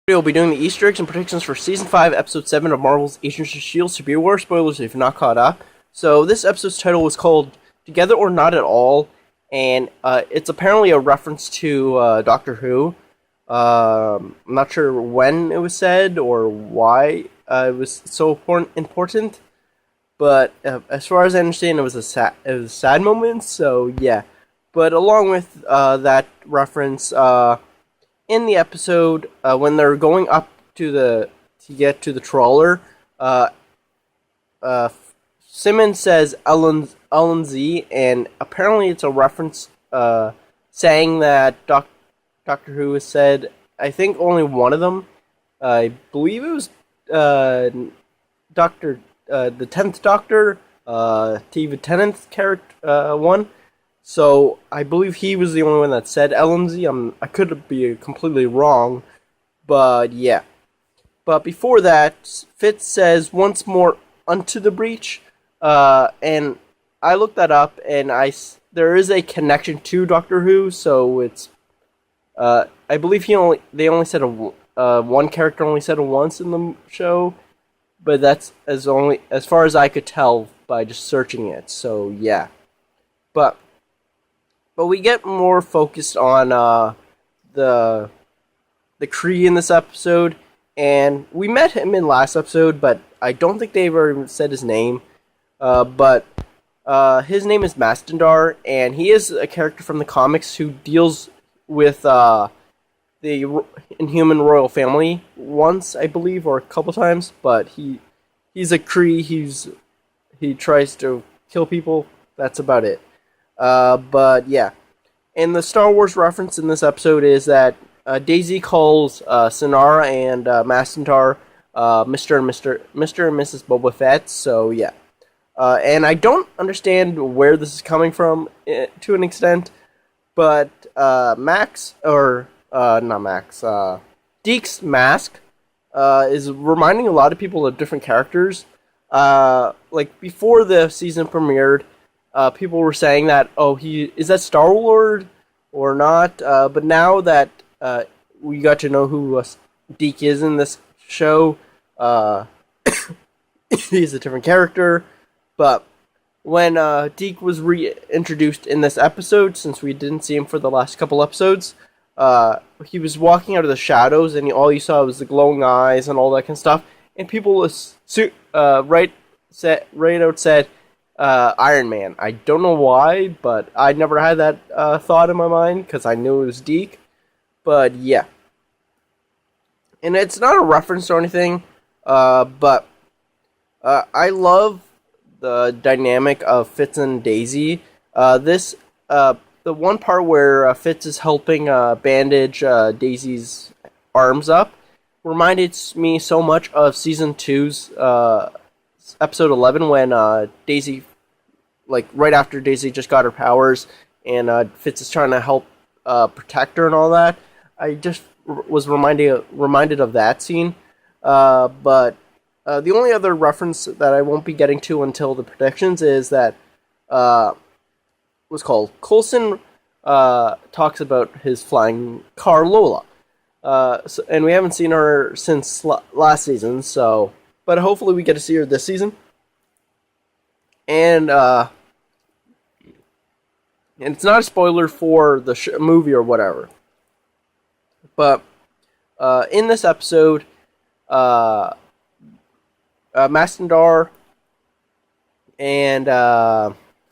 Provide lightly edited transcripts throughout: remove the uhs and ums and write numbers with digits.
We'll be doing the Easter eggs and predictions for Season 5, Episode 7 of Marvel's Agents of S.H.I.E.L.D. Severe War spoilers if you're not caught up. So this episode's title was called Together or Not at All, and it's apparently a reference to Doctor Who. I'm not sure when it was said or why it was so important, but as far as I understand, it was a sad moment, so yeah. But along with that reference, in the episode, when they're going up to get to the trawler, Simmons says Ellen Z, and apparently it's a reference saying that Doctor Who has said, I think only one of them, I believe it was Doctor the 10th Doctor, David Tennant's character one. So I believe he was the only one that said LMZ. I could be completely wrong, but yeah. But before that, Fitz says once more unto the breach, and I looked that up, and there is a connection to Doctor Who. So it's I believe they only said one character only said it once in the show, but that's as far as I could tell by just searching it. So yeah, but we get more focused on the Kree in this episode, and we met him in last episode, but I don't think they ever said his name. But his name is Mastandar, and he is a character from the comics who deals with the Inhuman royal family once, I believe, or a couple times. But he's a Kree. He tries to kill people. That's about it. But yeah, and the Star Wars reference in this episode is that Daisy calls Sonara and Mastandar Mr. and Mrs. Boba Fett. So yeah, and I don't understand where this is coming from to an extent, but Deke's mask is reminding a lot of people of different characters. Like before the season premiered, people were saying that, is that Star-Lord or not? But now that we got to know who Deke is in this show, he's a different character. But when Deke was reintroduced in this episode, since we didn't see him for the last couple episodes, he was walking out of the shadows, and all you saw was the glowing eyes and all that kind of stuff. And people right out said, Iron Man. I don't know why, but I never had that thought in my mind because I knew it was Deke. But yeah, and it's not a reference or anything, but I love the dynamic of Fitz and Daisy. The one part where Fitz is helping bandage Daisy's arms up reminded me so much of Season 2's Episode 11 when Daisy, like right after Daisy just got her powers, and Fitz is trying to help protect her and all that. I just was reminded of that scene. But the only other reference that I won't be getting to until the predictions is that what's called Coulson talks about his flying car Lola, and we haven't seen her since last season. So, but hopefully we get to see her this season. And it's not a spoiler for the movie or whatever. But in this episode, Mastandar and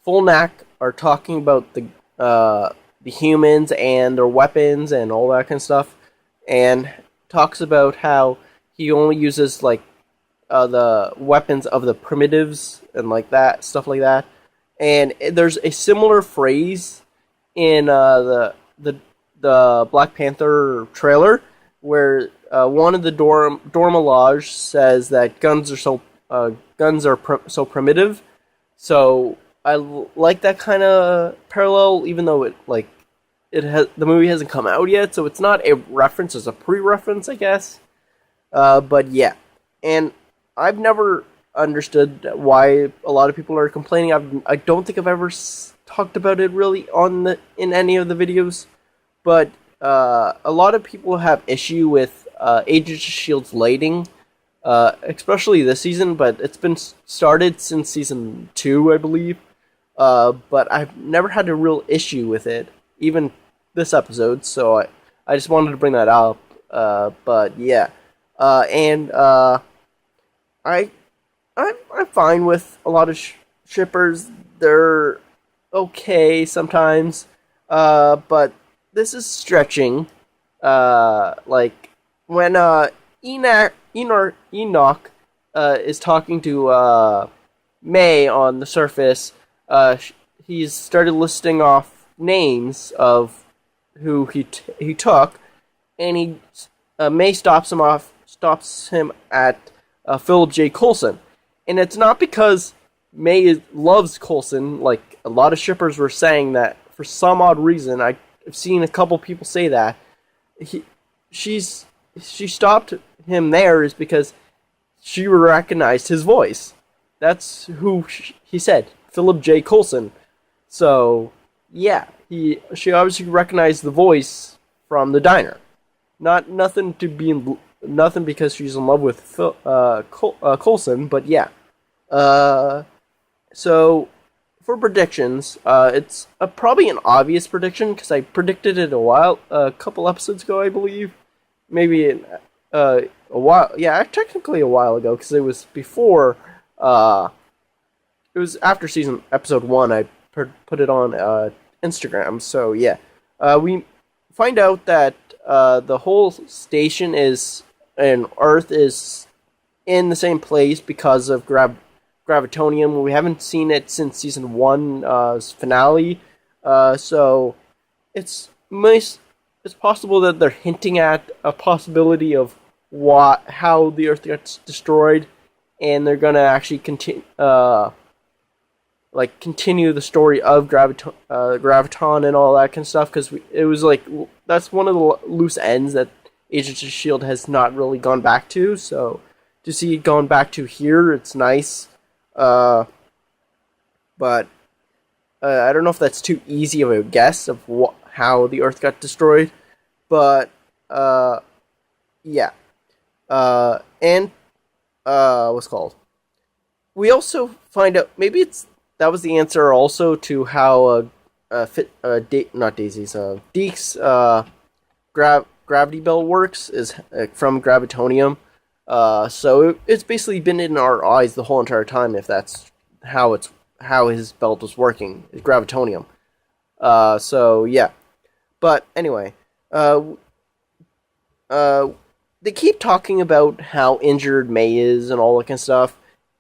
Fulnak are talking about the humans and their weapons and all that kind of stuff, and talks about how he only uses like the weapons of the primitives and like that stuff like that. And there's a similar phrase in the Black Panther trailer where one of the Dormelage says that guns are so primitive. So I like that kind of parallel, even though the movie hasn't come out yet, so it's not a reference, it's a pre-reference, I guess. But yeah, and I've never understood why a lot of people are complaining. I don't think I've ever talked about it really in any of the videos, but a lot of people have issue with Agents of Shield's lighting, especially this season. But it's been started since season 2, I believe. But I've never had a real issue with it, even this episode. So I just wanted to bring that up. But yeah, and I I'm fine with a lot of shippers. They're okay sometimes, but this is stretching. Like when Enoch is talking to May on the surface, he's started listing off names of who he took, and May stops him at Philip J. Coulson, and it's not because May loves Coulson. Like a lot of shippers were saying that for some odd reason. I've seen a couple people say that she stopped him there is because she recognized his voice. That's who he said, Philip J. Coulson. So yeah, she obviously recognized the voice from the diner. Nothing because she's in love with Coulson, but yeah. So for predictions, it's probably an obvious prediction because I predicted it a couple episodes ago, I believe. Maybe a while, yeah, technically a while ago because it was before. It was after episode 1. I put it on Instagram. So yeah, we find out that the whole station and Earth is in the same place because of gravitonium. We haven't seen it since season 1's finale, so it's possible that they're hinting at a possibility of how the Earth gets destroyed, and they're gonna actually continue the story of graviton and all that kind of stuff, because it was like that's one of the loose ends that Agents of S.H.I.E.L.D. has not really gone back to. So to see it going back to here, it's nice. But I don't know if that's too easy of a guess of how the Earth got destroyed. But yeah. And what's it called? We also find out maybe that was the answer also to how not Daisy's Deke's gravity belt works is from gravitonium. So it's basically been in our eyes the whole entire time. If that's how his belt was working, is gravitonium. So yeah, but anyway, they keep talking about how injured May is and all that kind of stuff.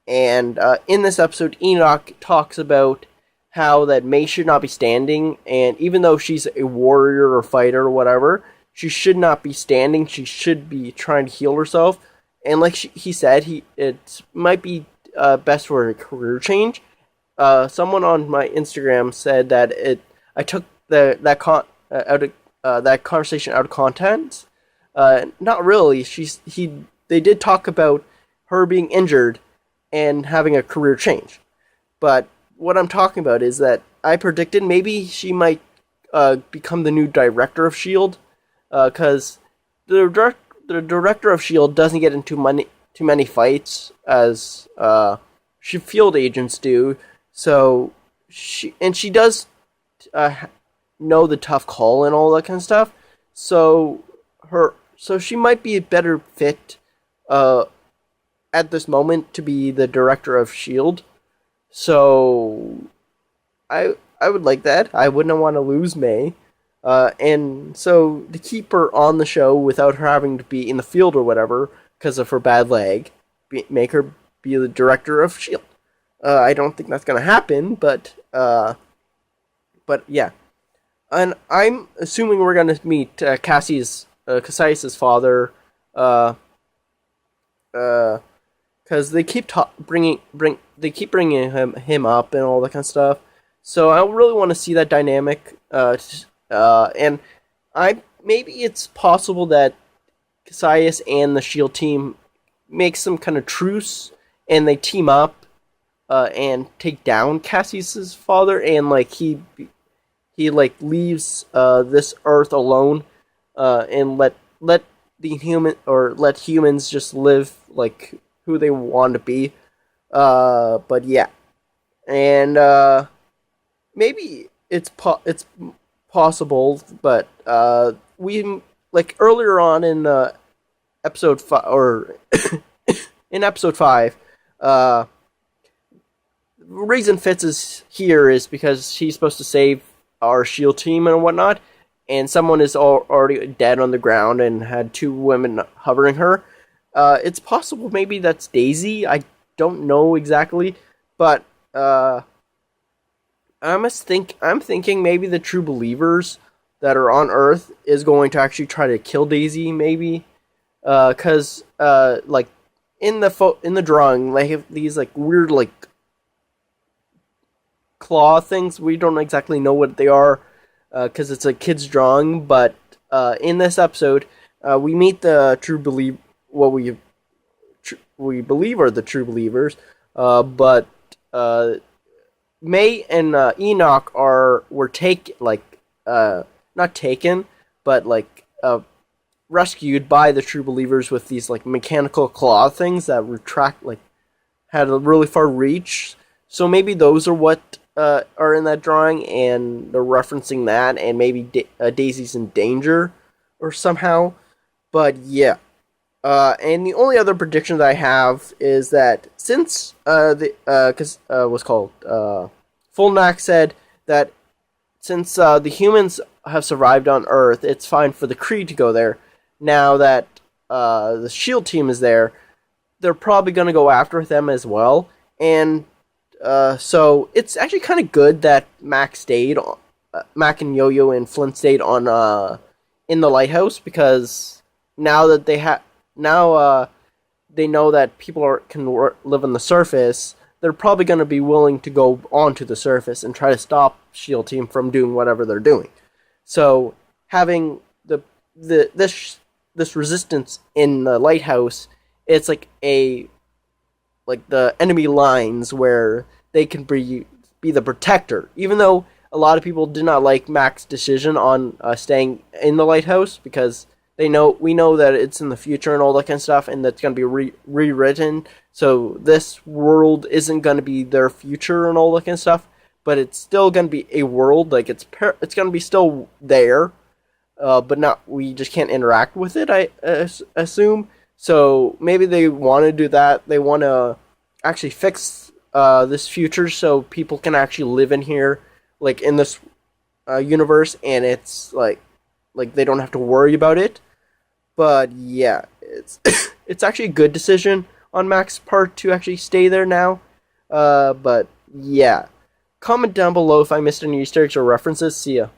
And in this episode, Enoch talks about how that May should not be standing, and even though she's a warrior or fighter or whatever, she should not be standing. She should be trying to heal herself. And like he said, it might be best for a career change. Someone on my Instagram said that I took that conversation out of context. Not really. They did talk about her being injured and having a career change. But what I'm talking about is that I predicted maybe she might become the new director of S.H.I.E.L.D. Because the director of S.H.I.E.L.D. doesn't get into too many fights as field agents do. So she does know the tough call and all that kind of stuff. So she might be a better fit at this moment to be the director of S.H.I.E.L.D. So I would like that. I wouldn't want to lose May. And so to keep her on the show without her having to be in the field or whatever because of her bad leg, make her be the director of S.H.I.E.L.D. I don't think that's going to happen, but yeah. And I'm assuming we're going to meet Cassius's father, because they keep bringing him up and all that kind of stuff. So I really want to see that dynamic. And maybe it's possible that Cassius and the S.H.I.E.L.D. team make some kind of truce and they team up and take down Cassius's father, and like he leaves this Earth alone and let the human or let humans just live like who they want to be. But yeah, and maybe it's possible, but we like earlier on in episode 5 or in episode 5, uh, reason Fitz is here is because he's supposed to save our shield team and whatnot, and someone is already dead on the ground and had two women hovering her. It's possible maybe that's Daisy. I don't know exactly, but I'm thinking maybe the true believers that are on Earth is going to actually try to kill Daisy, maybe, because like in the drawing they have these like weird like claw things. We don't exactly know what they are because it's a kid's drawing. But in this episode, we meet the true believe what we believe are the true believers. But May and Enoch were not taken, but like rescued by the true believers with these like mechanical claw things that retract, like had a really far reach. So maybe those are what are in that drawing, and they're referencing that, and maybe Daisy's in danger or somehow. But yeah. And the only other prediction that I have is that since what's called Fulnak said that since the humans have survived on Earth, it's fine for the Kree to go there. Now that the Shield team is there, they're probably going to go after them as well. And so it's actually kind of good that Mac and Yo-Yo and Flint stayed on in the lighthouse, because now that they know that people can live on the surface, they're probably going to be willing to go onto the surface and try to stop Shield Team from doing whatever they're doing. So having this resistance in the lighthouse, it's like the enemy lines where they can be the protector. Even though a lot of people did not like Mac's decision on staying in the lighthouse, because we know that it's in the future and all that kind of stuff, and that's going to be rewritten. So this world isn't going to be their future and all that kind of stuff, but it's still going to be a world. Like it's going to be still there, but not, we just can't interact with it, I assume. So maybe they want to do that. They want to actually fix this future so people can actually live in here, like in this universe, and it's like they don't have to worry about it. But yeah, it's it's actually a good decision on Mac's part to actually stay there now. But yeah, comment down below if I missed any Easter eggs or references. See ya.